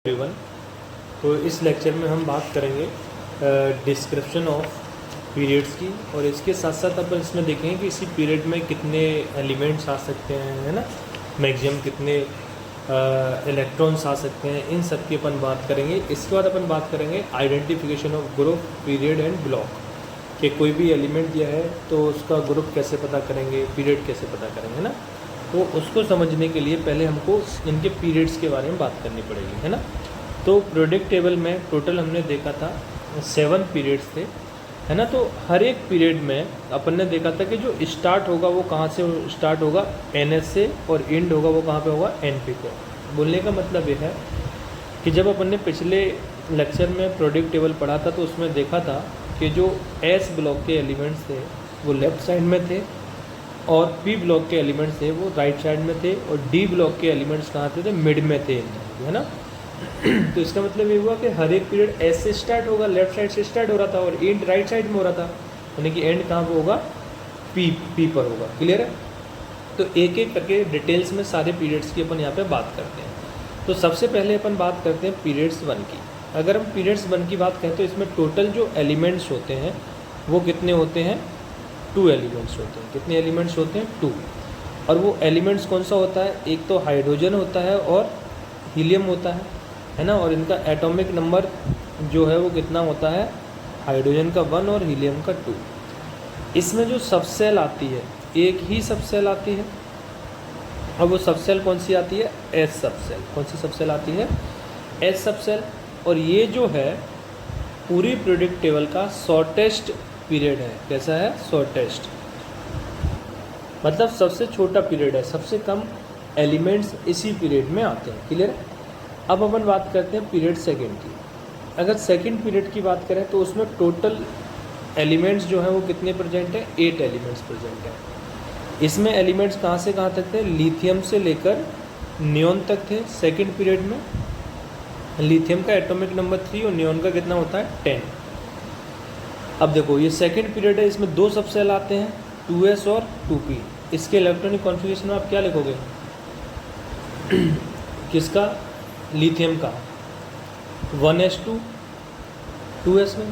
Everyone. तो इस lecture में हम बात करेंगे डिस्क्रिप्शन ऑफ पीरियड्स की, और इसके साथ साथ अपन इसमें देखेंगे कि इसी पीरियड में कितने एलिमेंट्स आ सकते हैं, है ना, मैक्सिमम कितने इलेक्ट्रॉन्स आ सकते हैं, इन सब की अपन बात करेंगे। इसके बाद अपन बात करेंगे identification of group, period and block, कि कोई भी एलिमेंट दिया है तो उसका ग्रुप कैसे पता करेंगे, पीरियड कैसे पता करेंगे ना। तो उसको समझने के लिए पहले हमको इनके पीरियड्स के बारे में बात करनी पड़ेगी, है ना। तो प्रोडक्ट टेबल में टोटल हमने देखा था 7 पीरियड्स थे, है ना। तो हर एक पीरियड में अपन ने देखा था कि जो स्टार्ट होगा वो कहाँ से स्टार्ट होगा, NS से, और एंड होगा वो कहाँ पे होगा, NP पे। बोलने का मतलब ये है कि जब अपन ने पिछले लेक्चर में प्रोडक्ट टेबल पढ़ा था तो उसमें देखा था कि जो S ब्लॉक के एलिमेंट्स थे वो लेफ़्ट साइड में थे, और P ब्लॉक के एलिमेंट्स थे वो राइट साइड में थे, और D ब्लॉक के एलिमेंट्स कहाँ थे, मिड में थे, है ना। तो इसका मतलब ये हुआ कि हर एक पीरियड S से स्टार्ट होगा, लेफ्ट साइड से स्टार्ट हो रहा था, और एंड राइट साइड में हो रहा था, यानी कि एंड कहाँ पर होगा, P पर होगा। क्लियर है। तो एक एक करके डिटेल्स में सारे पीरियड्स की अपन यहाँ पे बात करते हैं। तो सबसे पहले अपन बात करते हैं पीरियड्स 1 की। अगर हम पीरियड्स 1 की बात करें तो इसमें टोटल जो एलिमेंट्स होते हैं वो कितने होते हैं, 2 एलिमेंट्स होते हैं। कितने एलिमेंट्स होते हैं, 2। और वो एलिमेंट्स कौन सा होता है, एक तो हाइड्रोजन होता है और हीलियम होता है ना। और इनका एटॉमिक नंबर जो है वो कितना होता है, हाइड्रोजन का 1 और हीलियम का 2। इसमें जो सबसेल आती है, एक ही सबसेल आती है, और वो सबसेल कौन सी आती है, एस सबसेल। कौन सी सबसेल आती है, एस सबसेल। और ये जो है पूरी पीरियडिक टेबल का शॉर्टेस्ट पीरियड है। कैसा है, शॉर्टेस्ट, मतलब सबसे छोटा पीरियड है, सबसे कम एलिमेंट्स इसी पीरियड में आते हैं। क्लियर। अब अपन बात करते हैं पीरियड सेकंड की। अगर सेकंड पीरियड की बात करें तो उसमें टोटल एलिमेंट्स जो हैं वो कितने प्रेजेंट हैं, 8 एलिमेंट्स प्रेजेंट हैं। इसमें एलिमेंट्स कहाँ से कहाँ तक थे, लिथियम से लेकर नियोन तक थे। सेकंड पीरियड में लिथियम का एटॉमिक नंबर 3 और नियोन का कितना होता है, 10। अब देखो ये सेकंड पीरियड है, इसमें 2 सबसेल आते हैं, 2s और 2p। इसके इलेक्ट्रॉनिक कॉन्फ़िगरेशन में आप क्या लिखोगे किसका, लिथियम का 1s2 2s में,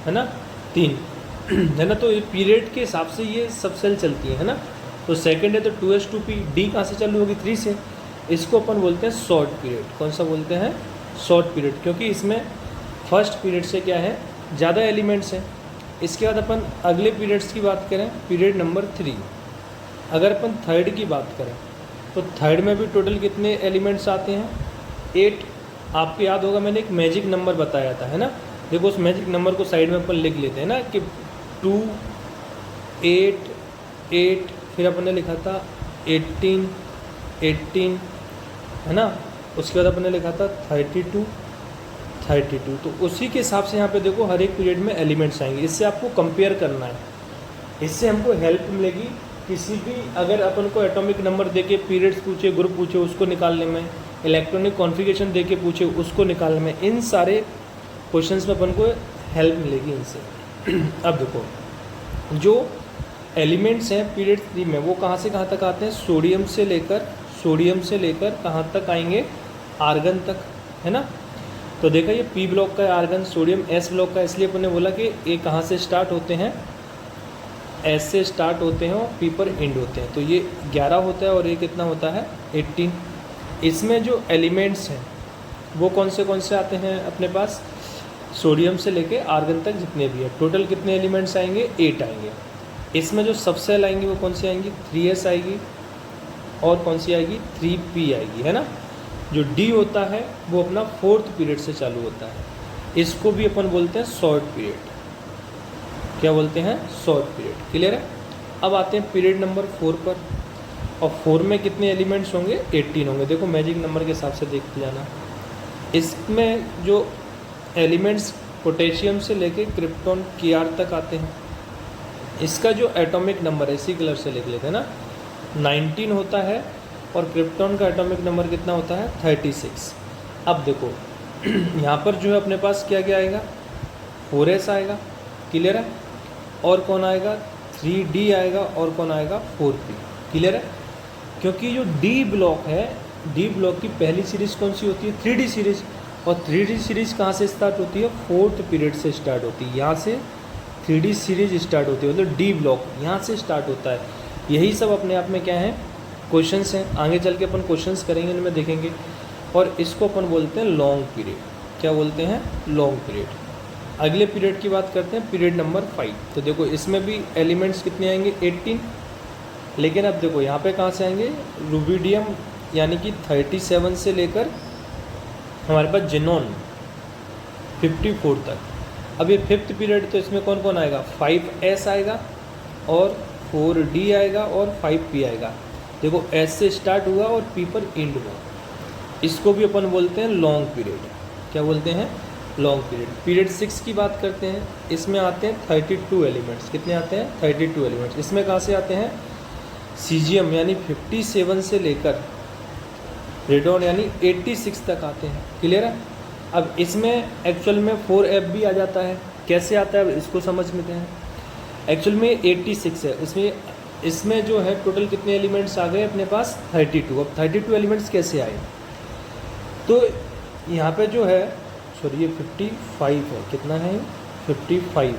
है ना, 3 है ना। तो ये पीरियड के हिसाब से ये सबसेल चलती है ना। तो सेकंड है तो 2s 2p, D कहाँ से चालू होगी, 3 से। इसको अपन बोलते हैं शॉर्ट पीरियड। कौन सा बोलते हैं, शॉर्ट पीरियड, क्योंकि इसमें फर्स्ट पीरियड से क्या है, ज़्यादा एलिमेंट्स हैं। इसके बाद अपन अगले पीरियड्स की बात करें, पीरियड नंबर 3। अगर अपन थर्ड की बात करें तो थर्ड में भी टोटल कितने एलिमेंट्स आते हैं, 8। आपको याद होगा मैंने एक मैजिक नंबर बताया था, है ना। देखो उस मैजिक नंबर को साइड में अपन लिख लेते हैं ना, कि 2 8 8, फिर अपन ने लिखा था 18 18, है ना। उसके बाद अपन ने लिखा था 32 32। तो उसी के हिसाब से यहाँ पे देखो हर एक पीरियड में एलिमेंट्स आएंगे। इससे आपको कंपेयर करना है, इससे हमको हेल्प मिलेगी किसी भी, अगर अपन को एटॉमिक नंबर देके पीरियड्स पूछे, ग्रुप पूछे, उसको निकालने में, इलेक्ट्रॉनिक कॉन्फ़िगरेशन देके पूछे, उसको निकालने में, इन सारे क्वेश्चंस में अपन को हेल्प मिलेगी इनसे। अब देखो जो एलिमेंट्स हैं पीरियड 3 में वो कहाँ से कहाँ तक आते हैं, सोडियम से लेकर कहाँ तक आएंगे, आर्गन तक, है ना। तो देखा ये P ब्लॉक का आर्गन, सोडियम S ब्लॉक का, इसलिए अपन ने बोला कि ये कहाँ से स्टार्ट होते हैं, S से स्टार्ट होते हैं और P पर एंड होते हैं। तो ये 11 होता है और ये कितना होता है, 18। इसमें जो एलिमेंट्स हैं वो कौन से आते हैं अपने पास, सोडियम से लेके आर्गन तक जितने भी है, टोटल कितने एलिमेंट्स आएंगे, 8 आएंगे। इसमें जो सबसेल आएंगी वो कौन सी आएंगी, 3s आएगी, और कौन सी आएगी, 3p आएगी, है ना। जो D होता है वो अपना 4th पीरियड से चालू होता है। इसको भी अपन बोलते हैं शॉर्ट पीरियड। क्या बोलते हैं, शॉर्ट पीरियड। क्लियर है। अब आते हैं पीरियड नंबर 4 पर, और 4 में कितने एलिमेंट्स होंगे, 18 होंगे। देखो मैजिक नंबर के हिसाब से देखते जाना। इसमें जो एलिमेंट्स पोटेशियम से लेके क्रिप्टॉन Kr तक आते हैं। इसका जो एटॉमिक नंबर है, इसी कलर से लिख लेते हैं ना, 19 होता है, और क्रिप्टॉन का एटॉमिक नंबर कितना होता है, 36। अब देखो यहाँ पर जो है अपने पास क्या क्या आएगा, 4s आएगा। क्लियर है। और कौन आएगा, 3d आएगा, और कौन आएगा, 4p। क्लियर है। क्योंकि जो D ब्लॉक है, D ब्लॉक की पहली सीरीज़ कौन सी होती है, 3D सीरीज़, और 3D सीरीज कहाँ से स्टार्ट होती है, 4th पीरियड से स्टार्ट होती है। यहाँ से 3D सीरीज स्टार्ट होती है, मतलब डी ब्लॉक यहाँ से स्टार्ट होता है। यही सब अपने आप में क्या है, क्वेश्चंस हैं। आगे चल के अपन क्वेश्चंस करेंगे, उनमें देखेंगे। और इसको अपन बोलते हैं लॉन्ग पीरियड। क्या बोलते हैं, लॉन्ग पीरियड। अगले पीरियड की बात करते हैं, पीरियड नंबर 5। तो देखो इसमें भी एलिमेंट्स कितने आएंगे, 18। लेकिन अब देखो यहाँ पे कहाँ से आएंगे, रूबिडियम यानी कि 37 से लेकर हमारे पास जेनॉन 54 तक। अब ये 5th पीरियड, तो इसमें कौन कौन आएगा, 5s आएगा और 4d आएगा और 5p आएगा। देखो s से स्टार्ट हुआ और p पर एंड हुआ। इसको भी अपन बोलते हैं लॉन्ग पीरियड। क्या बोलते हैं, लॉन्ग पीरियड। पीरियड 6 की बात करते हैं। इसमें आते हैं 32 एलिमेंट्स। कितने आते हैं, 32 एलिमेंट्स। इसमें कहाँ से आते हैं, सीजियम यानी 57 से लेकर रेडॉन यानी 86 तक आते हैं। क्लियर है। अब इसमें एक्चुअल में 4f भी आ जाता है। कैसे आता है, अब इसको समझ लेते हैं। एक्चुअल में 86 है, इसमें जो है टोटल कितने एलिमेंट्स आ गए अपने पास, 32। अब 32 एलिमेंट्स कैसे आए, तो यहाँ पे जो है, सॉरी ये 55 है। कितना है, 55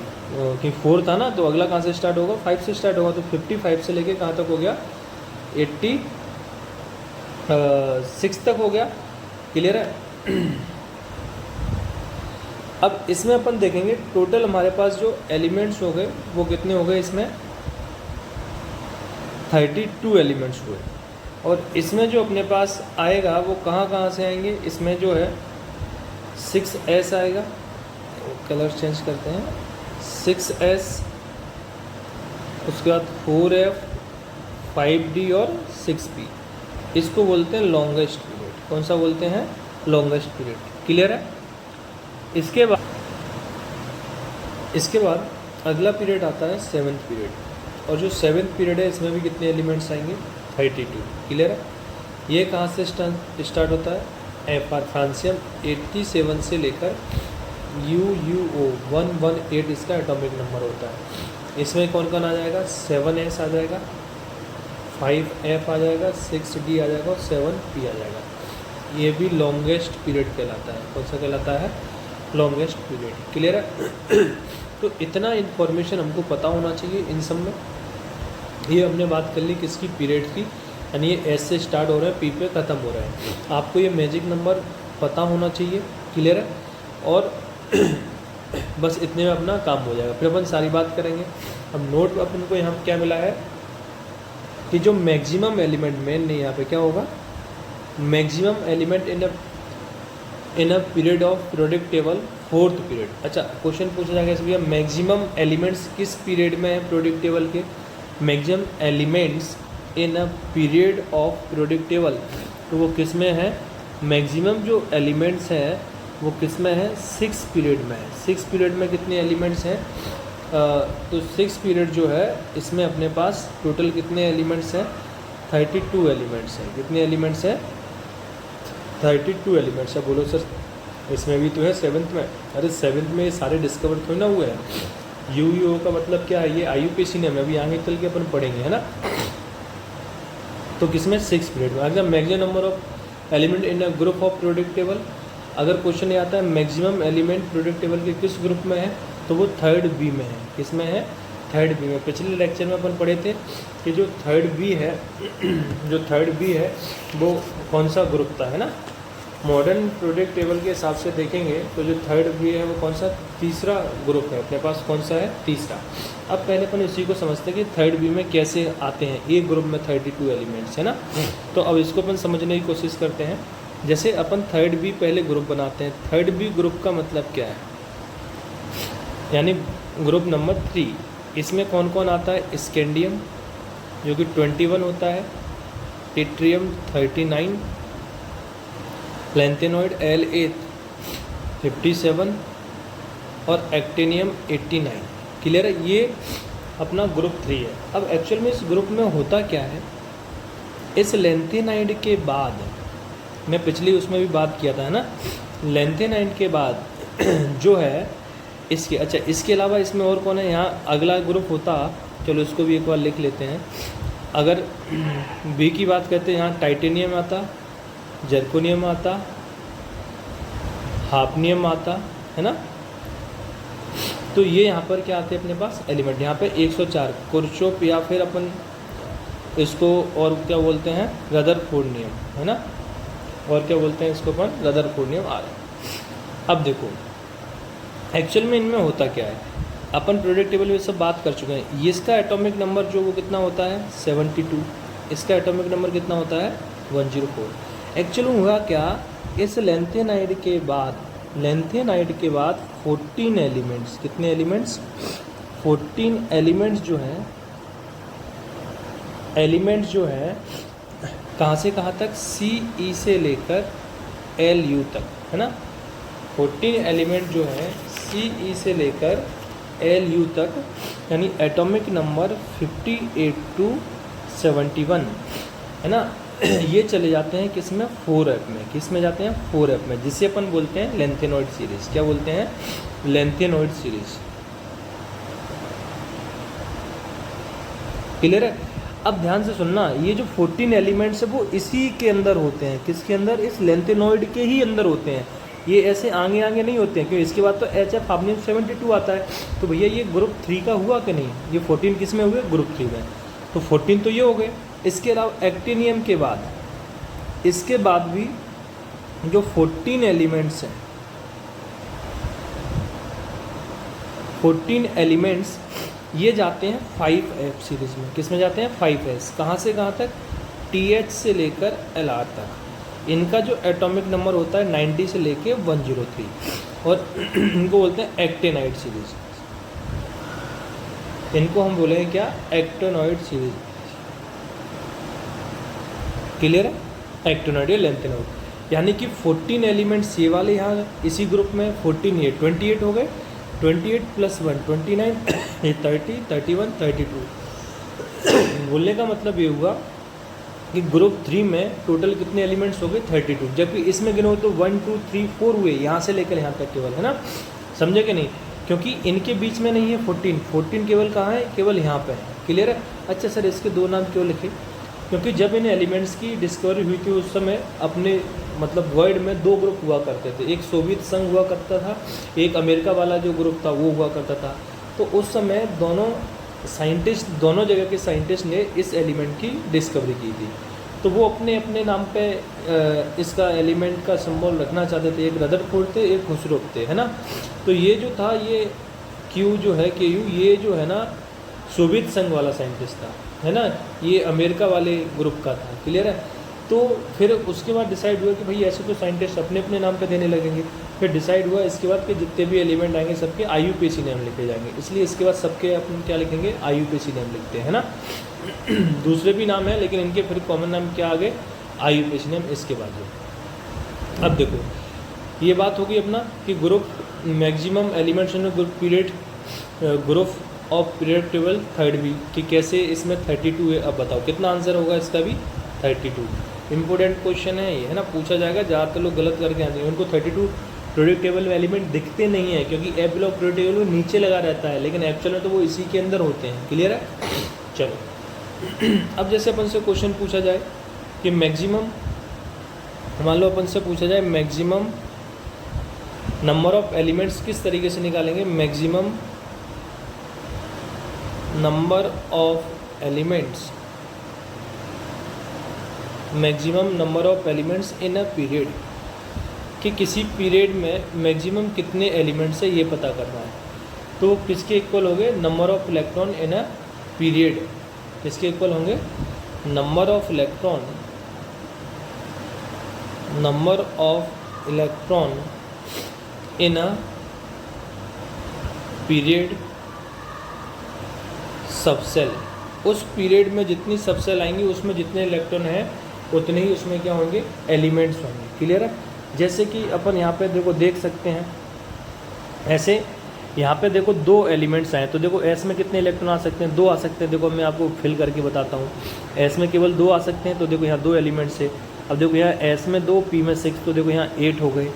कि 4 था ना, तो अगला कहाँ से स्टार्ट होगा, 5 से स्टार्ट होगा। तो 55 से लेके कहाँ तक हो गया, 86 तक हो गया। क्लियर है। अब इसमें अपन देखेंगे टोटल हमारे पास जो एलिमेंट्स हो गए वो कितने हो गए, इसमें 32 एलिमेंट्स हुए। और इसमें जो अपने पास आएगा वो कहाँ कहाँ से आएंगे, इसमें जो है 6s आएगा, कलर चेंज करते हैं, 6s, उसके बाद 4f, 5d और 6p। इसको बोलते हैं लॉन्गेस्ट पीरियड। कौन सा बोलते हैं, लॉन्गेस्ट पीरियड। क्लियर है। इसके बाद अगला पीरियड आता है 7th पीरियड। और जो 7th पीरियड है इसमें भी कितने एलिमेंट्स आएंगे, 32। क्लियर है। ये कहाँ से स्टार्ट होता है, फ्रांसियम 87 से लेकर UUO 118 इसका एटॉमिक नंबर होता है। इसमें कौन कौन आ जाएगा, 7s आ जाएगा, 5f आ जाएगा, 6d आ जाएगा और 7p आ जाएगा। ये भी लॉन्गेस्ट पीरियड कहलाता है। कौन सा कहलाता है, लॉन्गेस्ट पीरियड। क्लियर है। तो इतना इन्फॉर्मेशन हमको पता होना चाहिए इन सब में। ये हमने बात कर ली किसकी, पीरियड की, यानी ये एस से स्टार्ट हो रहा है, पी पे ख़त्म हो रहा है। आपको ये मैजिक नंबर पता होना चाहिए। क्लियर है। और बस इतने में अपना काम हो जाएगा। फिर अपन सारी बात करेंगे। अब नोट अपन को यहाँ क्या मिला है कि जो मैक्सिमम एलिमेंट, मेन नहीं यहाँ पे क्या होगा, maximum element in a period of periodic table 4th period. अच्छा, क्वेश्चन पूछा जाएगा इसलिए मैक्सिमम एलिमेंट्स किस पीरियड में है पीरियोडिक टेबल के, maximum elements in a period of periodic table, तो वो किस में है, मैक्सिमम जो एलिमेंट्स हैं वो किस में है, 6 पीरियड में है। 6 पीरियड में कितने एलिमेंट्स हैं, तो 6 पीरियड जो है इसमें अपने पास टोटल कितने एलिमेंट्स हैं, 32 एलिमेंट्स हैं। कितने एलिमेंट्स हैं, 32 एलिमेंट्स है। बोलो सर इसमें भी तो है 7th में। अरे 7th में ये सारे डिस्कवर थोड़ी ना हुए हैं। UUO का मतलब क्या है, ये IUPAC ने अभी आगे चल के अपन पढ़ेंगे, है ना। तो किसमें, 6 पीरियड में। अगर maximum number of element in a group of periodic table, अगर क्वेश्चन ये आता है मैक्सिमम एलिमेंट पीरियोडिक टेबल के किस ग्रुप में है, तो वो 3rd B में है। किस में है, 3rd B में। पिछले लेक्चर में अपन पढ़े थे कि जो 3rd B है जो 3rd B है वो कौन सा ग्रुप था, है ना। मॉडर्न पीरियोडिक टेबल के हिसाब से देखेंगे तो जो 3rd B है वो कौन सा, तीसरा ग्रुप है अपने पास। कौन सा है, तीसरा। अब पहले अपन इसी को समझते हैं कि 3rd B में कैसे आते हैं एक ग्रुप में 32 एलिमेंट्स, है ना। तो अब इसको अपन समझने की कोशिश करते हैं। जैसे अपन 3rd B पहले ग्रुप बनाते हैं। 3rd B ग्रुप का मतलब क्या है, यानी ग्रुप नंबर 3। इसमें कौन कौन आता है, स्कैंडियम जो कि 21 होता है, ट्रिटियम 39, लैंथेनॉइड L8 57 और एक्टिनियम 89। क्लियर है। ये अपना ग्रुप 3 है। अब एक्चुअल में इस ग्रुप में होता क्या है, इस लैंथेनाइड के बाद, मैं पिछली उसमें भी बात किया था, है ना, लैंथेनाइड के बाद जो है इसके, अच्छा इसके अलावा इसमें और कौन है, यहाँ अगला ग्रुप होता, चलो इसको भी एक बार लिख लेते हैं। अगर बी की बात करते हैं, यहाँ टाइटेनियम आता, जर्कोनियम आता, हाफनियम आता है ना। तो ये यहाँ पर क्या आते हैं अपने पास एलिमेंट, यहाँ पे 104 कुर्चोफ या फिर अपन इसको और क्या बोलते हैं रदरफोर्ड नियम है ना, और क्या बोलते हैं इसको अपन रदरफोर्ड नियम आ रहा है। अब देखो एक्चुअल में इनमें होता क्या है, अपन पीरियोडिक टेबल में सब बात कर चुके हैं। इसका एटॉमिक नंबर जो वो कितना होता है 72, इसका एटॉमिक नंबर कितना होता है 104। एक्चुअल में हुआ क्या, इस लेंथेनाइड के बाद 14 एलिमेंट्स, कितने एलिमेंट्स 14 एलिमेंट्स जो है कहाँ से कहाँ तक CE से लेकर LU तक है ना। 14 एलिमेंट जो है CE से लेकर LU तक, यानी एटॉमिक नंबर 58 to 71 है ना। ये चले जाते हैं किस में 4f में, किस में जाते हैं 4f में, जिसे अपन बोलते हैं लेंथेनॉइड सीरीज। क्या बोलते हैं लेंथेनॉइड सीरीज। क्लियर है। अब ध्यान से सुनना, ये जो 14 एलिमेंट्स है वो इसी के अंदर होते हैं, किसके अंदर, इस लेंथेनॉइड के ही अंदर होते हैं। ये ऐसे आगे आगे नहीं होते हैं, क्योंकि इसके बाद तो HF हाफनियम 72 आता है। तो भैया ये ग्रुप 3 का हुआ कि नहीं, ये 14 किस में हुए ग्रुप 3 में। तो 14 तो ये हो गए। इसके अलावा एक्टिनियम के बाद, इसके बाद भी जो 14 एलिमेंट्स हैं, 14 एलिमेंट्स ये जाते हैं 5f सीरीज में। किस में जाते हैं 5s, कहाँ से कहाँ तक TH से लेकर LR तक। इनका जो एटॉमिक नंबर होता है 90 से लेके 103, और इनको बोलते हैं एक्टेनाइड सीरीज। इनको हम बोलेंगे क्या एक्टेनॉइड सीरीज। क्लियर है, एक्टेनॉइड या लेंथेनॉइड। यानी कि 14 एलिमेंट्स ये वाले यहाँ इसी ग्रुप में 14 ये 28 हो गए, 28 + 1 29 ये 30 31 32। बोलने का मतलब ये हुआ कि ग्रुप 3 में टोटल कितने एलिमेंट्स हो गए 32, जबकि इसमें गिनो तो 1 2 3 4 हुए यहाँ से लेकर यहाँ तक केवल है ना। समझे कि नहीं, क्योंकि इनके बीच में नहीं है 14 केवल कहाँ है, केवल यहाँ पे है। क्लियर है। अच्छा सर इसके 2 नाम क्यों लिखे, क्योंकि जब इन एलिमेंट्स की डिस्कवरी हुई थी उस समय अपने मतलब वर्ल्ड में 2 ग्रुप हुआ करते थे, एक सोवियत संघ हुआ करता था, एक अमेरिका वाला जो ग्रुप था वो हुआ करता था। तो उस समय दोनों जगह के साइंटिस्ट ने इस एलिमेंट की डिस्कवरी की थी। तो वो अपने अपने नाम पे इसका एलिमेंट का सिंबल रखना चाहते थे। एक रदरफोर्ड थे, एक खुसरोफ थे, है ना। तो ये जो था ये Q जो है KU, ये जो है ना सोवियत संघ वाला साइंटिस्ट था, है ना, ये अमेरिका वाले ग्रुप का था। क्लियर है। तो फिर उसके बाद डिसाइड हुआ कि भाई ऐसे तो साइंटिस्ट अपने अपने नाम पे देने लगेंगे। फिर डिसाइड हुआ इसके बाद कि जितने भी एलिमेंट आएंगे सबके IUPAC नेम लिखे जाएंगे, इसलिए इसके बाद सबके अपन क्या लिखेंगे IUPAC नेम लिखते हैं, है ना। दूसरे भी नाम है लेकिन इनके फिर कॉमन नाम क्या आ गए IUPAC नेम इसके बाद जो। अब देखो ये बात होगी अपना कि group maximum elements in group period, group of period table 3rd भी, कि कैसे इसमें 32 है। अब बताओ कितना आंसर होगा इसका भी 32। इंपॉर्टेंट क्वेश्चन है ये, है ना, पूछा जाएगा। ज़्यादातर लोग गलत करके आते हैं, उनको 32 पीरियड टेबल में एलिमेंट दिखते नहीं है, क्योंकि F ब्लॉक पीरियड टेबल में नीचे लगा रहता है, लेकिन एक्चुअल में तो वो इसी के अंदर होते हैं। क्लियर है। चलो अब जैसे अपन से क्वेश्चन पूछा जाए कि मैक्सिमम, मान लो अपन से पूछा जाए मैक्सिमम नंबर ऑफ एलिमेंट्स किस तरीके से निकालेंगे, maximum number of elements, maximum number of elements in a period, कि किसी पीरियड में मैक्सिमम कितने एलिमेंट्स है ये पता करना है। तो किसके इक्वल होंगे number of electron in a period, किसके इक्वल होंगे number of electron, number of electron in a period subshell. उस पीरियड में जितनी सबसेल आएंगी उसमें जितने इलेक्ट्रॉन हैं उतने ही उसमें क्या होंगे एलिमेंट्स होंगे। क्लियर है। जैसे कि अपन यहाँ पे देखो देख सकते हैं, ऐसे यहाँ पे देखो 2 एलिमेंट्स आए, तो देखो एस में कितने इलेक्ट्रॉन आ सकते हैं 2 आ सकते हैं। देखो मैं आपको फिल करके बताता हूँ, एस में केवल 2 आ सकते हैं, तो देखो यहाँ 2 एलिमेंट्स है। अब देखो यहाँ एस में 2 पी में 6, तो देखो यहाँ 8 हो गए।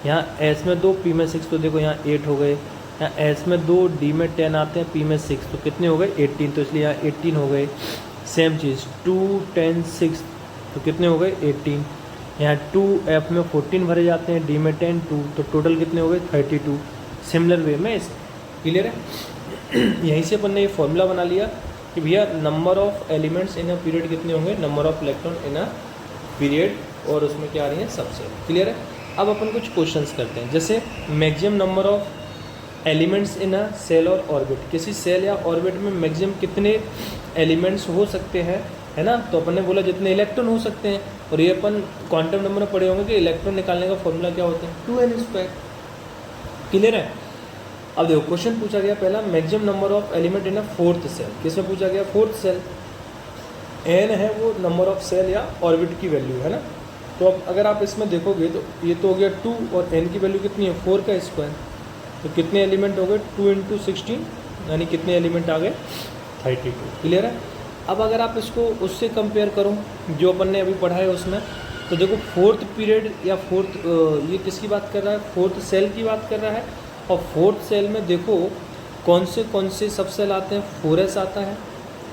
यहाँ एस में 2 पी में 6, तो देखो यहाँ 8 हो गए। यहाँ एस में 2 डी में 10 आते हैं, पी में 6, तो कितने हो गए 18, तो इसलिए यहाँ 18 हो गए। सेम चीज़ 2 10 6, तो कितने हो गए 18। यहाँ 2 एफ में 14 भरे जाते हैं, डी में 10 2, तो टोटल कितने हो गए 32। सिमिलर वे में इस क्लियर है। यहीं से अपन ने ये फॉर्मूला बना लिया कि भैया number of elements in a period कितने होंगे, number of electron in a period, और उसमें क्या आ रही है सबसे। क्लियर है। अब अपन कुछ क्वेश्चंस करते हैं, जैसे maximum number of elements in a shell और ऑर्बिट, किसी सेल या ऑर्बिट में मैक्सिमम कितने एलिमेंट्स हो सकते हैं, है ना। तो अपन ने बोला जितने इलेक्ट्रॉन हो सकते हैं, और ये अपन क्वांटम नंबर में पढ़े होंगे कि इलेक्ट्रॉन निकालने का फॉर्मूला क्या होता है 2n²। क्लियर है। अब देखो क्वेश्चन पूछा गया पहला, maximum number of element in a fourth shell, किसमें पूछा गया फोर्थ सेल। n है वो नंबर ऑफ सेल या ऑर्बिट की वैल्यू है ना। तो अब अगर आप इसमें देखोगे तो ये तो हो गया 2, और n की वैल्यू कितनी है 4 का स्क्वायर, तो कितने एलिमेंट हो गए 2 × 16, यानी कितने एलिमेंट आ गए 32। क्लियर है। अब अगर आप इसको उससे कंपेयर करो जो अपन ने अभी पढ़ा है उसमें, तो देखो फोर्थ पीरियड या फोर्थ ये किसकी बात कर रहा है, फोर्थ सेल की बात कर रहा है। और फोर्थ सेल में देखो कौन से सब सेल आते हैं, 4s आता है,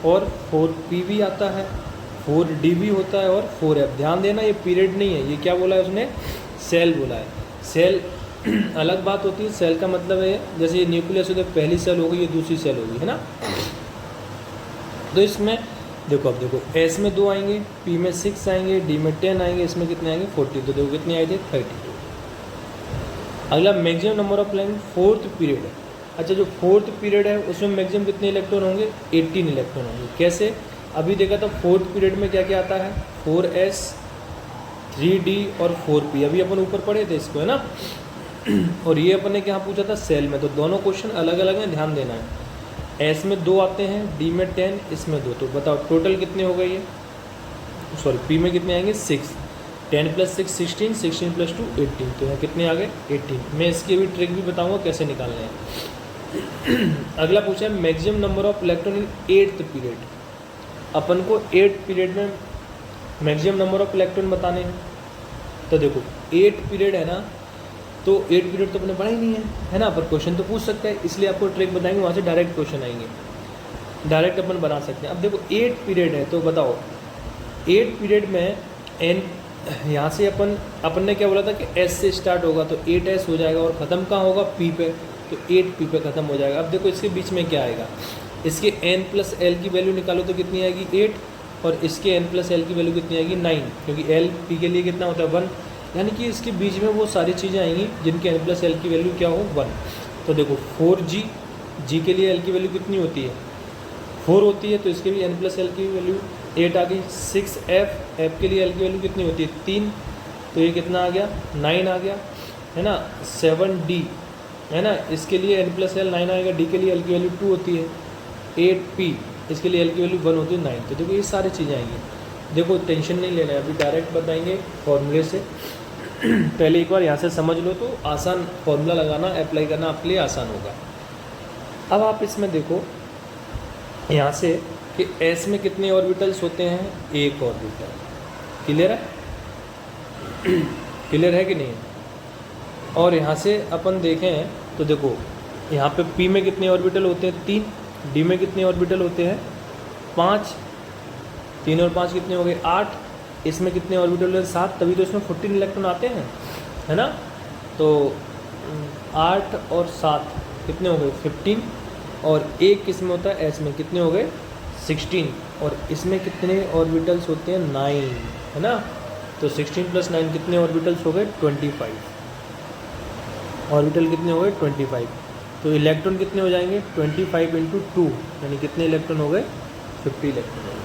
और 4p भी आता है, 4d भी होता है, और 4f। ध्यान देना ये पीरियड नहीं है, ये क्या बोला है उसने, सेल बोला है। सेल अलग बात होती है, सेल का मतलब है जैसे ये न्यूक्लियस होता है, पहली सेल होगी, ये दूसरी सेल होगी, है ना। तो इसमें देखो, अब देखो एस में 2 आएंगे, पी में 6 आएंगे, डी में 10 आएंगे, इसमें कितने आएंगे 40। तो देखो कितने आए थे 32। अगला maximum number of electron fourth period है। अच्छा जो फोर्थ पीरियड है उसमें मैक्सिमम कितने इलेक्ट्रॉन होंगे 18 इलेक्ट्रॉन होंगे। कैसे, अभी देखा था फोर्थ पीरियड में क्या क्या आता है 4s 3d और 4p, अभी अपन ऊपर पढ़े थे इसको, है ना। और ये अपन ने क्या पूछा था सेल में, तो दोनों क्वेश्चन अलग अलग हैं, ध्यान देना है। एस में 2 आते हैं, डी में 10, इसमें 2, तो बताओ टोटल कितने हो गए ये, सॉरी पी में कितने आएंगे 6, 10 + 6 16, 16 + 2 18, तो यहाँ कितने आ गए 18। मैं इसकी भी ट्रिक भी बताऊंगा कैसे निकालने हैं। अगला पूछा है maximum number of electron in 8th period. अपन को 8th पीरियड में मैक्सिमम नंबर ऑफ इलेक्ट्रॉन बताने हैं। तो देखो 8 पीरियड है ना, तो 8 पीरियड तो अपने पढ़ा ही नहीं है ना, पर क्वेश्चन तो पूछ सकता है, इसलिए आपको ट्रिक बताएंगे, वहाँ से डायरेक्ट क्वेश्चन आएंगे, डायरेक्ट अपन बना सकते हैं। अब देखो 8 पीरियड है, तो बताओ 8 पीरियड में एन, यहाँ से अपन ने क्या बोला था कि एस से स्टार्ट होगा, तो 8s हो जाएगा, और ख़त्म कहाँ होगा पी पे, तो 8p पे ख़त्म हो जाएगा। अब देखो इसके बीच में क्या आएगा, इसके n + l की वैल्यू निकालो तो कितनी आएगी 8, और इसके n + l की वैल्यू कितनी आएगी 9, क्योंकि l p के लिए कितना होता है 1, यानी कि इसके बीच में वो सारी चीज़ें आएंगी जिनके n + l की वैल्यू क्या हो 1। तो देखो 4g, g के लिए l की वैल्यू कितनी होती है 4 होती है, तो इसके भी n + l की वैल्यू 8 आ गई। 6f, f के लिए l की वैल्यू कितनी होती है 3, तो ये कितना आ गया 9 आ गया, है ना। 7d, है ना, इसके लिए n + l 9 आएगा, d के लिए l की वैल्यू 2 होती है। 8p, इसके लिए l की वैल्यू 1 होती है 9। तो देखो ये सारी चीज़ें आएंगी। देखो टेंशन नहीं लेना है, अभी डायरेक्ट बताएंगे फॉर्मूले से। पहले एक बार यहाँ से समझ लो तो आसान, फॉर्मूला लगाना अप्लाई करना आपके लिए आसान होगा। अब आप इसमें देखो यहाँ से कि S में कितने ऑर्बिटल्स होते हैं, 1 ऑर्बिटल। क्लियर है, क्लियर है कि नहीं। और यहाँ से अपन देखें तो देखो यहाँ पे P में कितने ऑर्बिटल होते हैं 3, D में कितने ऑर्बिटल होते हैं 5, 3 और 5 कितने हो गए 8, इसमें कितने ऑर्बिटल है 7, तभी तो इसमें 14 इलेक्ट्रॉन आते हैं, है ना। तो 8 और 7 कितने हो गए 15, और एक किस में होता है S में, कितने हो गए 16, और इसमें कितने ऑर्बिटल्स होते हैं 9, है ना। तो 16 + 9 कितने ऑर्बिटल्स हो गए 25, ऑर्बिटल कितने हो गए 25। तो इलेक्ट्रॉन कितने हो जाएंगे 25 × 2, यानी कितने इलेक्ट्रॉन हो गए 50 इलेक्ट्रॉन हो गए।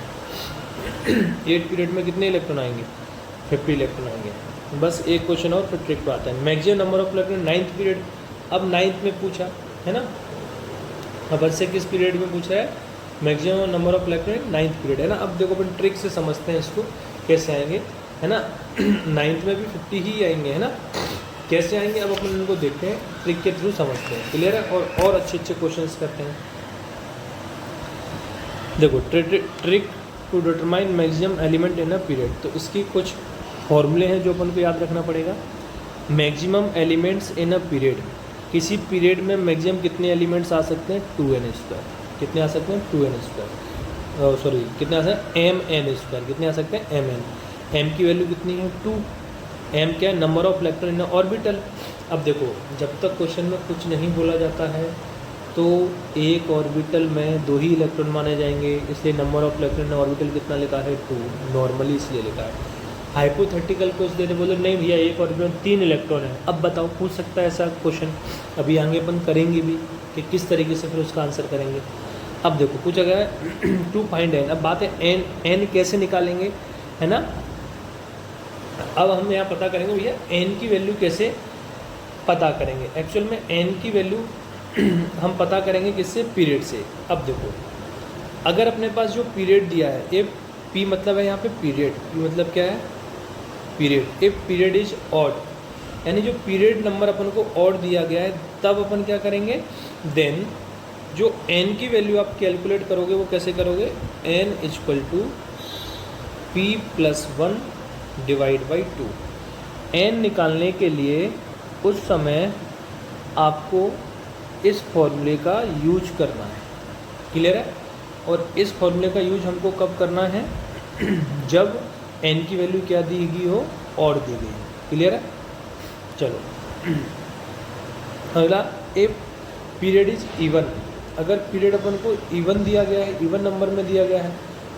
8 पीरियड में कितने इलेक्ट्रॉन आएंगे 50 इलेक्ट्रॉन आएंगे। बस एक क्वेश्चन और फिर ट्रिक पे आता है। Maximum number of electron 9th period, अब 9th में पूछा है ना, अब से किस पीरियड में पूछा है maximum number of electron 9th period, है ना। अब देखो अपन ट्रिक से समझते हैं इसको कैसे आएंगे, है ना। 9th में भी 50 ही आएंगे, है ना। कैसे आएंगे अब अपन इनको देखते हैं, ट्रिक के थ्रू समझते हैं। क्लियर है, और अच्छे अच्छे क्वेश्चंस करते हैं। देखो trick to determine maximum element in a period, तो इसकी कुछ फॉर्मूले हैं जो अपन को याद रखना पड़ेगा। Maximum elements in a period, किसी पीरियड में मैक्सिमम कितने एलिमेंट्स आ सकते हैं 2n²। कितने आ सकते हैं 2n², सॉरी कितने आ सकते हैं mn², कितने आ सकते हैं mn। m की वैल्यू कितनी है 2, एम क्या है, number of electron in orbital. अब देखो जब तक क्वेश्चन में कुछ नहीं बोला जाता है तो एक ऑर्बिटल में 2 ही इलेक्ट्रॉन माने जाएंगे, इसलिए number of electron in orbital कितना लिखा है 2, नॉर्मली इसलिए लिखा है। हाइपोथेटिकल क्वेश्चन देते बोले नहीं भैया एक ऑर्बिटल में 3 इलेक्ट्रॉन है, अब बताओ, पूछ सकता है ऐसा क्वेश्चन, अभी आगे अपन करेंगे भी कि किस तरीके से फिर उसका आंसर करेंगे। अब देखो पूछा गया है टू फाइंड एन, अब बात है एन, एन कैसे निकालेंगे, है ना। अब हम यहाँ पता करेंगे भैया एन की वैल्यू कैसे पता करेंगे। एक्चुअल में एन की वैल्यू हम पता करेंगे किससे, पीरियड से। अब देखो अगर अपने पास जो पीरियड दिया है, ये पी मतलब है यहाँ पे पीरियड, पी मतलब क्या है period, if period is odd, यानी जो पीरियड नंबर अपन को ऑड दिया गया है, तब अपन क्या करेंगे, देन जो एन की वैल्यू आप कैलकुलेट करोगे वो कैसे करोगे, n equal to p plus 1 divide by 2। N निकालने के लिए उस समय आपको इस फॉर्मूले का यूज करना है, क्लियर है। और इस फॉर्मूले का यूज हमको कब करना है, जब एन की वैल्यू क्या दी गई हो, और दी गई है, क्लियर है। चलो अगला, इफ पीरियड इज इवन, अगर पीरियड अपन को इवन दिया गया है, इवन नंबर में दिया गया है,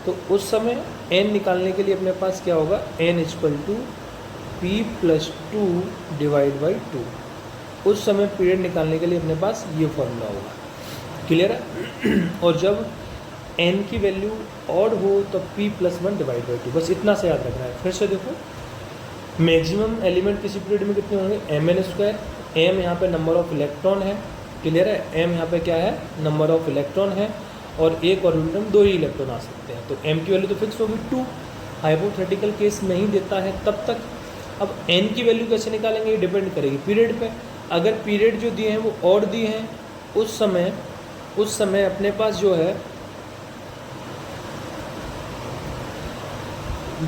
तो उस समय एन निकालने के लिए अपने पास क्या होगा, n equal to p plus 2 divide by 2। उस समय पीरियड निकालने के लिए अपने पास ये फॉर्मूला होगा, क्लियर है। और जब एन की वैल्यू ऑड हो तो पी प्लस 1 डिवाइड बाई 2, बस इतना से याद रखना है। फिर से देखो मैक्सिमम एलिमेंट किसी पीरियड में कितने होंगे, एम एन स्क्वायर, एम यहाँ पे नंबर ऑफ इलेक्ट्रॉन है, क्लियर है, एम यहाँ पे क्या है, नंबर ऑफ इलेक्ट्रॉन है, और एक ऑर्बिटल में 2 ही इलेक्ट्रॉन आ सकते हैं, तो एम की वैल्यू तो फिक्स होगी 2। हाइपोथेटिकल केस नहीं देता है तब तक। अब एन की वैल्यू कैसे निकालेंगे, ये डिपेंड करेगी पीरियड पे। अगर पीरियड जो दिए हैं वो ऑड दिए हैं, उस समय अपने पास जो है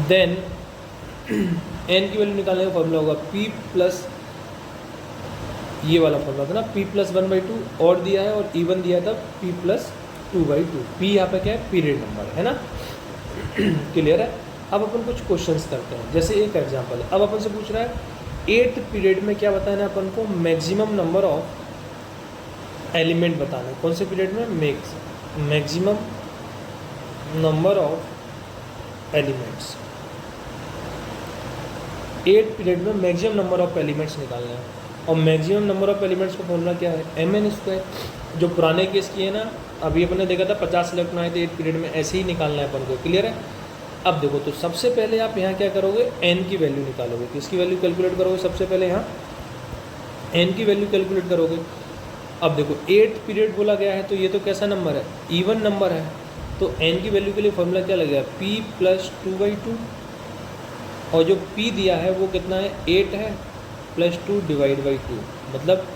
देन एन की वैल्यू निकालने का फॉर्मूला होगा पी प्लस, ये वाला फॉर्मूला था ना, पी प्लस 1 बाई 2, और दिया है और इवन दिया था पी प्लस 2 बाई 2। पी यहाँ पे क्या है, पीरियड नंबर है ना, क्लियर है। अब अपन कुछ क्वेश्चंस करते हैं, जैसे एक एग्जांपल है, अब अपन से पूछ रहा है 8th पीरियड में क्या बताना है अपन को, मैक्सिमम नंबर ऑफ एलिमेंट बताना है। कौन से पीरियड में, maximum number of elements, 8th period में मैक्सिमम नंबर ऑफ एलिमेंट्स निकालना है। और मैक्सिमम नंबर ऑफ एलिमेंट्स का फॉर्मूला क्या है, एम एन स्क्वायर। जो पुराने केस किए ना, अभी अपन ने देखा था 50 इलेक्ट्रॉन आए थे 8th पीरियड में, ऐसे ही निकालना है अपन को, क्लियर है। अब देखो तो सबसे पहले आप यहाँ क्या करोगे, एन की वैल्यू निकालोगे, किसकी वैल्यू कैलकुलेट करोगे, सबसे पहले यहाँ एन की वैल्यू कैलकुलेट करोगे। अब देखो 8th पीरियड बोला गया है, तो ये तो कैसा नंबर है, इवन नंबर है, तो एन की वैल्यू के लिए फॉर्मूला क्या लगेगा, पी प्लस 2 बाई 2, और जो पी दिया है वो कितना है, 8 है, प्लस 2 डिवाइड बाई 2, मतलब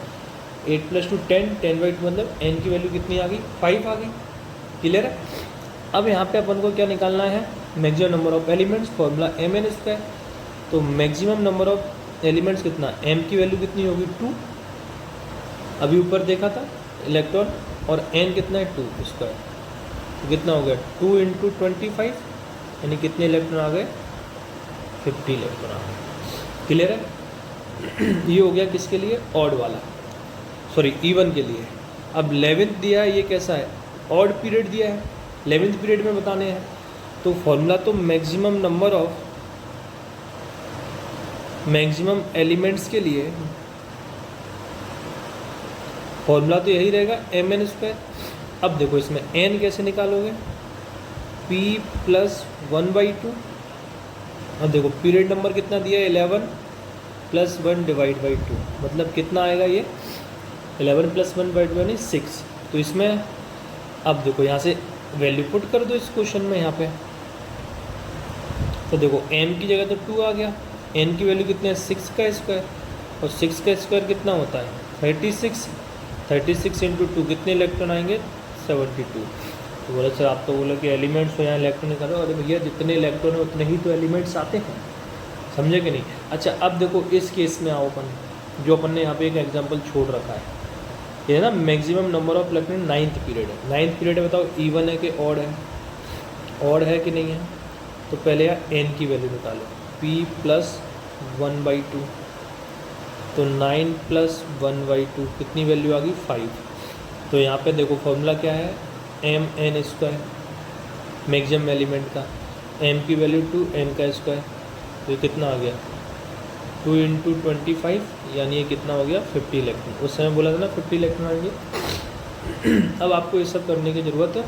8 प्लस 2 10, 10 बाई 2, मतलब एन की वैल्यू कितनी आ गई, 5 आ गई, क्लियर है। अब यहाँ पे अपन को क्या निकालना है, maximum number of elements, formula m n square. तो मैक्सिमम नंबर ऑफ एलिमेंट्स कितना, एम की वैल्यू कितनी होगी 2, अभी ऊपर देखा था इलेक्ट्रॉन, और एन कितना है 2 स्क्वायर, तो कितना हो गया 2 इंटू 25, यानी कितने इलेक्ट्रॉन आ गए, 50 इलेक्ट्रॉन आ गए, क्लियर है। ये हो गया किसके लिए, ऑड वाला, सॉरी इवन के लिए। अब 11th दिया है, ये कैसा है, ऑड पीरियड दिया है, 11th पीरियड में बताने हैं, तो फॉर्मूला तो maximum number of maximum elements के लिए फॉर्मूला तो यही रहेगा एम एन स्क्वायर। अब देखो इसमें एन कैसे निकालोगे, पी प्लस 1 बाई 2, अब देखो पीरियड नंबर कितना दिया है 11 प्लस 1 डिवाइड बाई 2, मतलब कितना आएगा ये 11 प्लस 1 बाई 2 यानी 6। तो इसमें अब देखो यहाँ से वैल्यू पुट कर दो इस क्वेश्चन में यहाँ पे, तो देखो m की जगह तो 2 आ गया, n की वैल्यू कितनी है 6 का स्क्वायर, और 6 का स्क्वायर कितना होता है 36, 36 इंटू 2 कितने इलेक्ट्रॉन आएंगे 72। तो बोला सर आप तो बोले कि एलिमेंट्स हो यहाँ इलेक्ट्रॉन निकालो, अरे भैया जितने इलेक्ट्रॉन है उतने ही तो एलिमेंट्स आते हैं, समझे कि नहीं। अच्छा अब देखो इस केस में आओ अपन, जो अपन ने यहाँ पे एक एग्जांपल छोड़ रखा है, ये ना maximum number of electron 9th period है। 9th पीरियड में बताओ इवन है कि ऑड है, ऑड है कि नहीं है, तो पहले यार एन की वैल्यू निकालो, पी प्लस 1/2, तो 9 + 1/2 कितनी वैल्यू आ गई 5। तो यहाँ पे देखो फॉर्मूला क्या है, mn², मैक्सिमम एलिमेंट का, m की वैल्यू 2, n का स्क्वायर, तो ये कितना आ गया 2 × 25, यानी ये कितना हो गया 50 इलेक्ट्रॉन। उस समय बोला था ना 50 इलेक्ट्रॉन आएंगे। अब आपको ये सब करने की ज़रूरत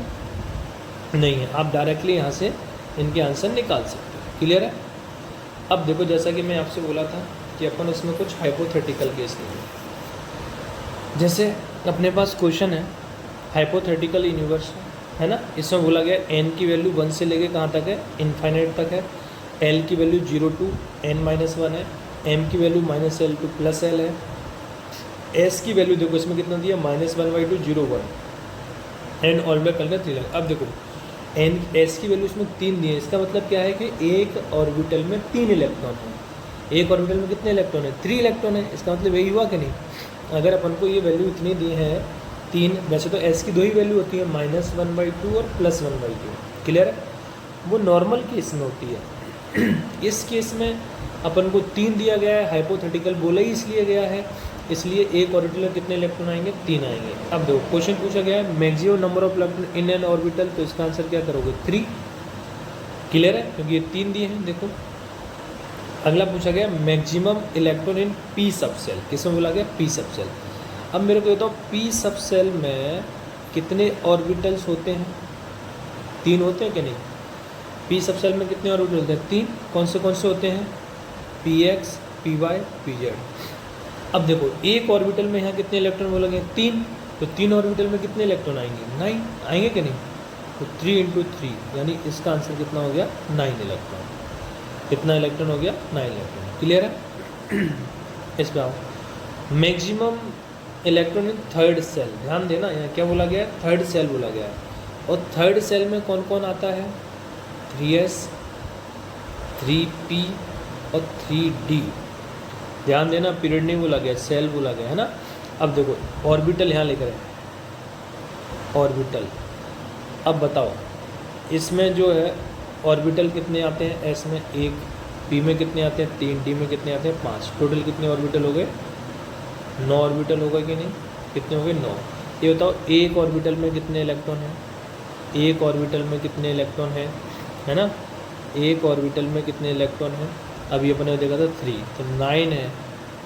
नहीं है, आप डायरेक्टली यहाँ से इनके आंसर निकाल सकते हो। क्लियर है। अब देखो जैसा कि मैं आपसे बोला था कि अपन इसमें कुछ हाइपोथेटिकल केस लेंगे। जैसे अपने पास क्वेश्चन है हाइपोथेटिकल यूनिवर्स है ना, इसमें बोला गया n की वैल्यू 1 से लेके कहाँ तक है, इन्फाइनाइट तक है, l की वैल्यू 0 to n-1 है, m की वैल्यू -l to +l है, s की वैल्यू देखो इसमें कितना दिया -1/2 0 1 n ऑल में करके 3 लगा। अब देखो n s की वैल्यू इसमें 3 दी है, इसका मतलब क्या है कि एक ऑर्बिटल में 3 इलेक्ट्रॉन है। एक ऑर्बिटल में कितने इलेक्ट्रॉन है, 3 इलेक्ट्रॉन है। इसका मतलब यही हुआ कि नहीं, अगर अपन को ये वैल्यू इतनी दी है 3, वैसे तो s की 2 ही वैल्यू होती है -1/2 और +1/2। क्लियर है, वो नॉर्मल केस में होती है। इस केस में अपन को 3 दिया गया है, हाइपोथेटिकल बोला ही इसलिए गया है, इसलिए एक ऑर्बिटल में कितने इलेक्ट्रॉन आएंगे 3 आएंगे। अब देखो क्वेश्चन पूछा गया है maximum number of electron in an orbital, तो इसका आंसर क्या करोगे 3। क्लियर है, क्योंकि ये 3 दिए हैं। देखो अगला पूछा गया मैक्सिमम इलेक्ट्रॉन इन पी सब सेल, किसमें बोला गया पी सब सेल। अब मेरे को बताओ पी सब सेल में कितने ऑर्बिटल्स होते हैं, 3 होते हैं कि नहीं। पी सब सेल में कितने ऑर्बिटल होते हैं 3। कौन से होते हैं px, py, pz। अब देखो एक ऑर्बिटल में यहाँ कितने इलेक्ट्रॉन बोला गया 3, तो 3 ऑर्बिटल में कितने इलेक्ट्रॉन आएंगे 9 आएंगे कि नहीं, तो 3 × 3 यानी इसका आंसर कितना हो गया 9 इलेक्ट्रॉन। कितना इलेक्ट्रॉन हो गया 9 इलेक्ट्रॉन। क्लियर है। इस पर आओ maximum electron in third shell, ध्यान देना यहाँ क्या बोला गया है थर्ड सेल बोला गया है, और थर्ड सेल में कौन कौन आता है 3s, 3p और 3d। ध्यान देना पीरियड नहीं बोला गया, सेल बोला गया है ना। अब देखो ऑर्बिटल यहाँ लिख रहे हैं ऑर्बिटल। अब बताओ इसमें जो है ऑर्बिटल कितने आते हैं, एस में 1, पी में कितने आते हैं 3, डी में कितने आते हैं 5। टोटल कितने ऑर्बिटल हो गए 9 ऑर्बिटल होगा कि नहीं, कितने हो गए 9। ये बताओ एक ऑर्बिटल में कितने इलेक्ट्रॉन हैं, एक ऑर्बिटल में कितने इलेक्ट्रॉन हैं, है ना, एक ऑर्बिटल में कितने इलेक्ट्रॉन हैं। अभी अपने देखा था 3, तो 9 है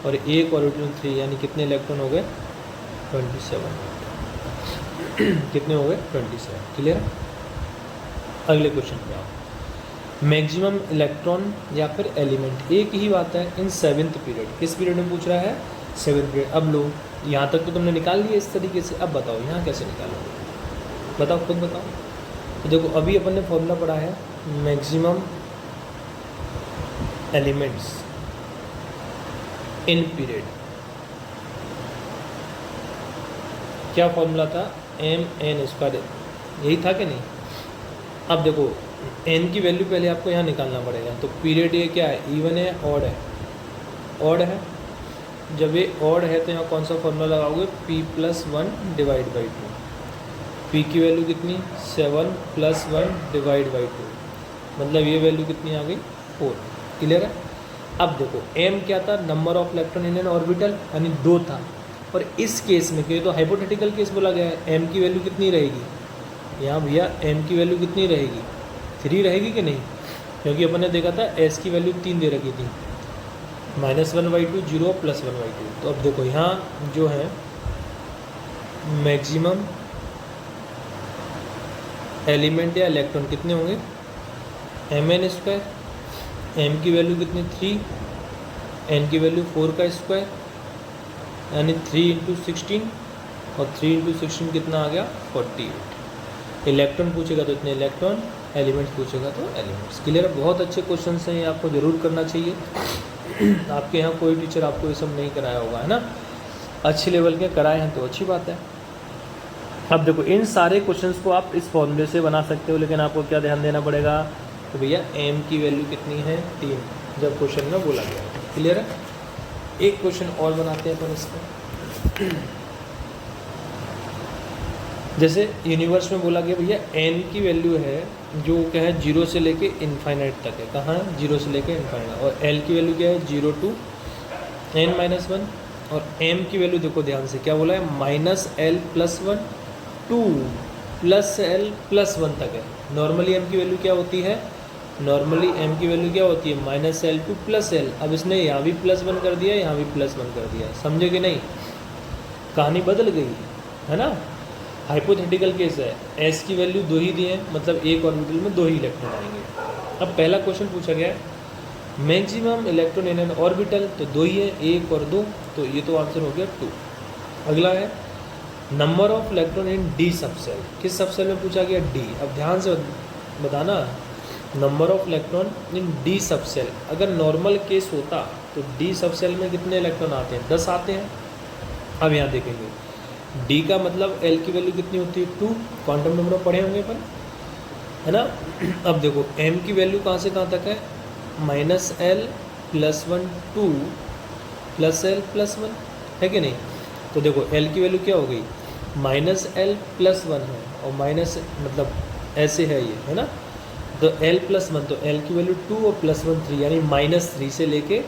और एक ऑर्बिटल 3, यानी कितने इलेक्ट्रॉन हो गए 27। कितने हो गए 27। क्लियर है। अगले क्वेश्चन पे आओ मैक्सिमम इलेक्ट्रॉन या फिर एलिमेंट, एक ही बात है इन 7th पीरियड। किस पीरियड में पूछ रहा है 7th पीरियड। अब लो यहाँ तक तो तुमने निकाल लिया इस तरीके से, अब बताओ यहाँ कैसे निकालोगे, बताओ खुद बताओ। तो देखो अभी अपन ने फॉर्मूला पढ़ा है मैक्सिमम एलिमेंट्स इन पीरियड, क्या फॉर्मूला था mn², यही था कि नहीं। अब देखो n की वैल्यू पहले आपको यहाँ निकालना पड़ेगा, तो पीरियड ये क्या है इवन है ऑड है, ऑड है। जब ये ऑड है तो यहाँ कौन सा फॉर्मूला लगाओगे p+1/2। p की वैल्यू कितनी 7 + 1/2, मतलब ये वैल्यू कितनी आ गई 4। क्लियर है। अब देखो m क्या था number of electron in an orbital, यानी 2 था। और इस केस में क्योंकि तो हाइपोथेटिकल केस बोला गया है m की वैल्यू कितनी रहेगी, यहाँ भैया m की वैल्यू कितनी रहेगी 3 रहेगी कि नहीं, क्योंकि अपन ने देखा था s की वैल्यू 3 दे रखी थी -1/2 0 +1/2। तो अब देखो यहाँ जो है मैक्सिमम एलिमेंट या इलेक्ट्रॉन कितने होंगे mn², m की वैल्यू कितनी 3, n की वैल्यू 4 का स्क्वायर, यानी 3 × 16, और 3 × 16 कितना आ गया 48। इलेक्ट्रॉन पूछेगा तो इतने इलेक्ट्रॉन, एलिमेंट्स पूछेगा तो एलिमेंट्स। क्लियर है। बहुत अच्छे क्वेश्चन हैं, ये आपको ज़रूर करना चाहिए। आपके यहाँ कोई टीचर आपको ये सब नहीं कराया होगा, है ना, अच्छे लेवल के कराए हैं तो अच्छी बात है। अब देखो इन सारे क्वेश्चंस को आप इस फॉर्मूले से बना सकते हो, लेकिन आपको क्या ध्यान देना पड़ेगा, तो भैया m की वैल्यू कितनी है 3, जब क्वेश्चन में बोला गया है। क्लियर है। एक क्वेश्चन और बनाते हैं अपन इसमें। जैसे यूनिवर्स में बोला गया भैया एन की वैल्यू है जो क्या है 0 से लेके इनफाइनाइट तक है। कहाँ 0 से लेके इनफाइनाइट। और एल की वैल्यू क्या है 0 to n-1। और एम की वैल्यू देखो ध्यान से क्या बोला है -l+1 टू +l+1 तक है। नॉर्मली एम की वैल्यू क्या होती है, नॉर्मली एम की वैल्यू क्या होती है -l to +l। अब इसने यहाँ भी +1 कर दिया, यहाँ भी +1 कर दिया, समझे कि नहीं, कहानी बदल गई है ना। हाइपोथेटिकल केस है, एस की वैल्यू 2 ही दी है, मतलब एक ऑर्बिटल में 2 ही इलेक्ट्रॉन आएंगे। अब पहला क्वेश्चन पूछा गया है maximum electron in an orbital, तो 2 ही है, 1 और 2, तो ये तो आंसर हो गया 2। अगला है number of electron in D subshell, किस सबसेल में पूछा गया डी। अब ध्यान से बताना, number of electron in D subshell, अगर नॉर्मल केस होता तो डी सबसेल में कितने इलेक्ट्रॉन आते हैं 10 आते हैं। अब यहाँ देखेंगे डी का मतलब एल की वैल्यू कितनी होती है 2, क्वांटम नंबर पढ़े होंगे अपन, है ना। अब देखो एम की वैल्यू कहाँ से कहाँ तक है -l+1 टू +l+1 है कि नहीं। तो देखो एल की वैल्यू क्या हो गई -l+1 है और माइनस मतलब ऐसे है ये, है ना। तो l+1 तो एल की वैल्यू 2 और +1 3, यानी -3 से लेके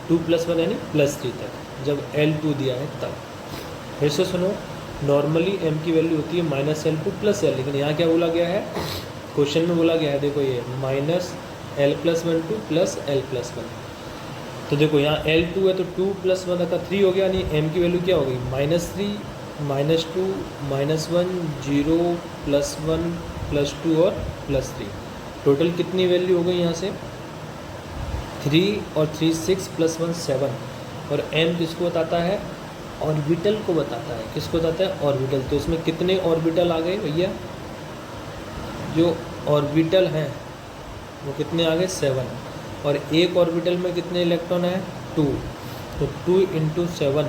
2 + 1 यानी +3 तक, जब l2 दिया है तब। फिर से सुनो, नॉर्मली m की वैल्यू होती है -l to +l, लेकिन यहाँ क्या बोला गया है, क्वेश्चन में बोला गया है देखो ये -l+1 to +l+1। तो देखो यहाँ l2 है तो 2 + 1 का 3 हो गया, यानी m की वैल्यू क्या हो गई -3 -2 -1 0 +1 +2 और +3। टोटल कितनी वैल्यू हो गई यहाँ से 3 और 3 6 + 1 7। और m किसको बताता है, ऑर्बिटल को बताता है। किसको बताता है, ऑर्बिटल। तो इसमें कितने ऑर्बिटल आ गए भैया, जो ऑर्बिटल हैं वो कितने आ गए 7। और एक ऑर्बिटल में कितने इलेक्ट्रॉन है 2, तो 2 × 7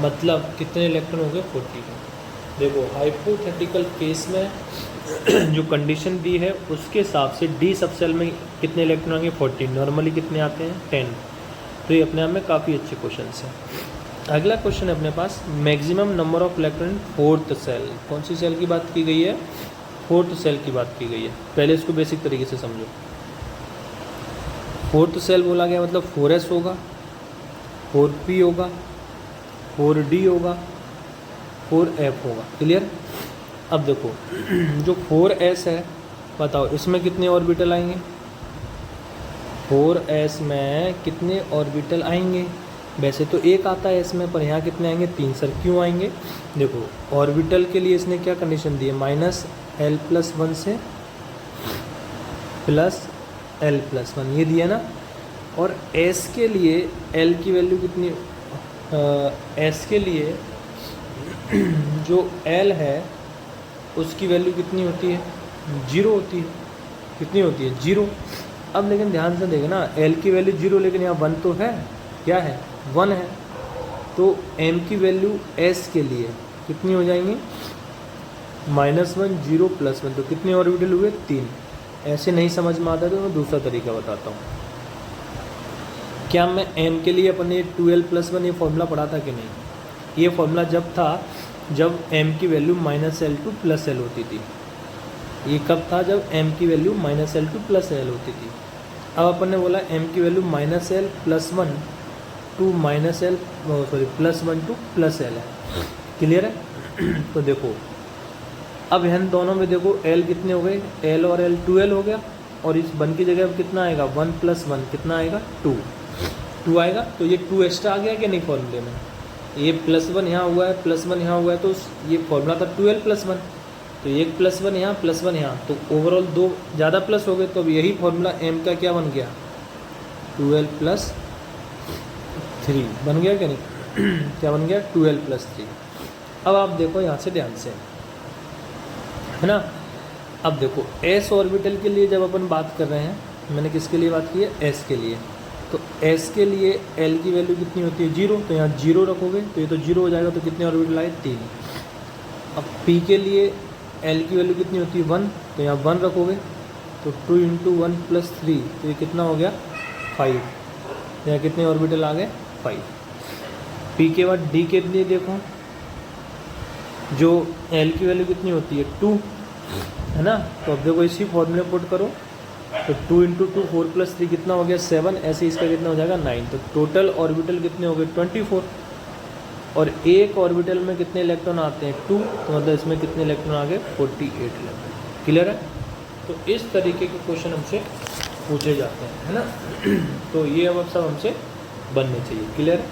मतलब कितने इलेक्ट्रॉन हो गए 42। देखो हाइपोथेटिकल केस में जो कंडीशन दी है उसके हिसाब से डी सबसेल में कितने इलेक्ट्रॉन आएंगे 40, नॉर्मली कितने आते हैं 10। तो ये अपने आप में काफ़ी अच्छे क्वेश्चन हैं। अगला क्वेश्चन है अपने पास maximum number of electron in fourth shell. कौन सी सेल की बात की गई है, फोर्थ सेल की बात की गई है। पहले इसको बेसिक तरीके से समझो। फोर्थ सेल बोला गया मतलब 4s होगा, 4p होगा, 4d होगा, 4f होगा। क्लियर। अब देखो जो 4s है बताओ इसमें कितने ऑर्बिटल आएंगे, 4s में कितने ऑर्बिटल आएंगे। वैसे तो एक आता है इसमें, पर यहाँ कितने आएंगे 3। सर क्यों आएंगे, देखो ऑर्बिटल के लिए इसने क्या कंडीशन दी है -l+1 से +l+1 ये दिया ना। और s के लिए l की वैल्यू कितनी, s के लिए जो l है उसकी वैल्यू कितनी होती है 0 होती है। कितनी होती है 0। अब लेकिन ध्यान से देखना l की वैल्यू 0, लेकिन यहाँ 1 तो है, क्या है 1 है। तो m की वैल्यू s के लिए कितनी हो जाएंगी -1 0 +1, तो कितने ऑर्बिटल हुए 3। ऐसे नहीं समझ में आता तो मैं दूसरा तरीका बताता हूँ। क्या मैं m के लिए अपने 2l+1 ये फॉर्मूला पढ़ा था कि नहीं। ये फॉर्मूला जब था जब m की वैल्यू -l to +l होती थी। ये कब था, जब m की वैल्यू -l to +l होती थी। अब अपन ने बोला m की value -l+1 to +1 to +l है। क्लियर है। तो देखो अब इन दोनों में देखो l कितने हो गए, l और l 2l हो गया, और इस 1 की जगह अब कितना आएगा 1 + 1 कितना आएगा 2 आएगा। तो ये 2 एक्स्ट्रा आ गया कि नहीं फॉर्मूले में, ये +1 यहाँ हुआ है, +1 यहाँ हुआ है, तो ये फॉर्मूला था 2l+1, तो एक +1 यहाँ +1 यहाँ, तो ओवरऑल 2 ज़्यादा प्लस हो गए। तो अब यही फॉर्मूला m का क्या बन गया 2l+3 बन गया क्या नहीं क्या बन गया 2l+3। अब आप देखो यहाँ से ध्यान से, है ना। अब देखो s ऑर्बिटल के लिए जब अपन बात कर रहे हैं, मैंने किसके लिए बात की है s के लिए, तो s के लिए l की वैल्यू कितनी होती है 0, तो यहाँ 0 रखोगे तो ये तो 0 हो जाएगा, तो कितने ऑर्बिटल आए 3। अब p के लिए l की वैल्यू कितनी होती है 1, तो यहाँ 1 रखोगे तो 2 × 1 + 3, तो ये कितना हो गया 5। यहाँ कितने ऑर्बिटल आ गए 5। p के बाद d के लिए देखो जो एल की वैल्यू कितनी होती है 2, है ना। तो अब देखो इसी फॉर्मूले पुट करो, तो 2 इंटू 2 4 प्लस 3 कितना हो गया 7, ऐसे इसका कितना हो जाएगा 9। तो टोटल ऑर्बिटल कितने हो गए 24, और एक ऑर्बिटल में कितने इलेक्ट्रॉन आते हैं 2, तो मतलब इसमें कितने इलेक्ट्रॉन आ गए 48 इलेक्ट्रॉन। क्लियर है। तो इस तरीके के क्वेश्चन हमसे पूछे जाते हैं, है ना। तो ये अब सब हमसे बनने चाहिए। क्लियर है।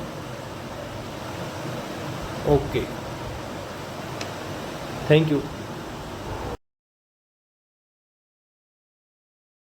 Okay, thank you.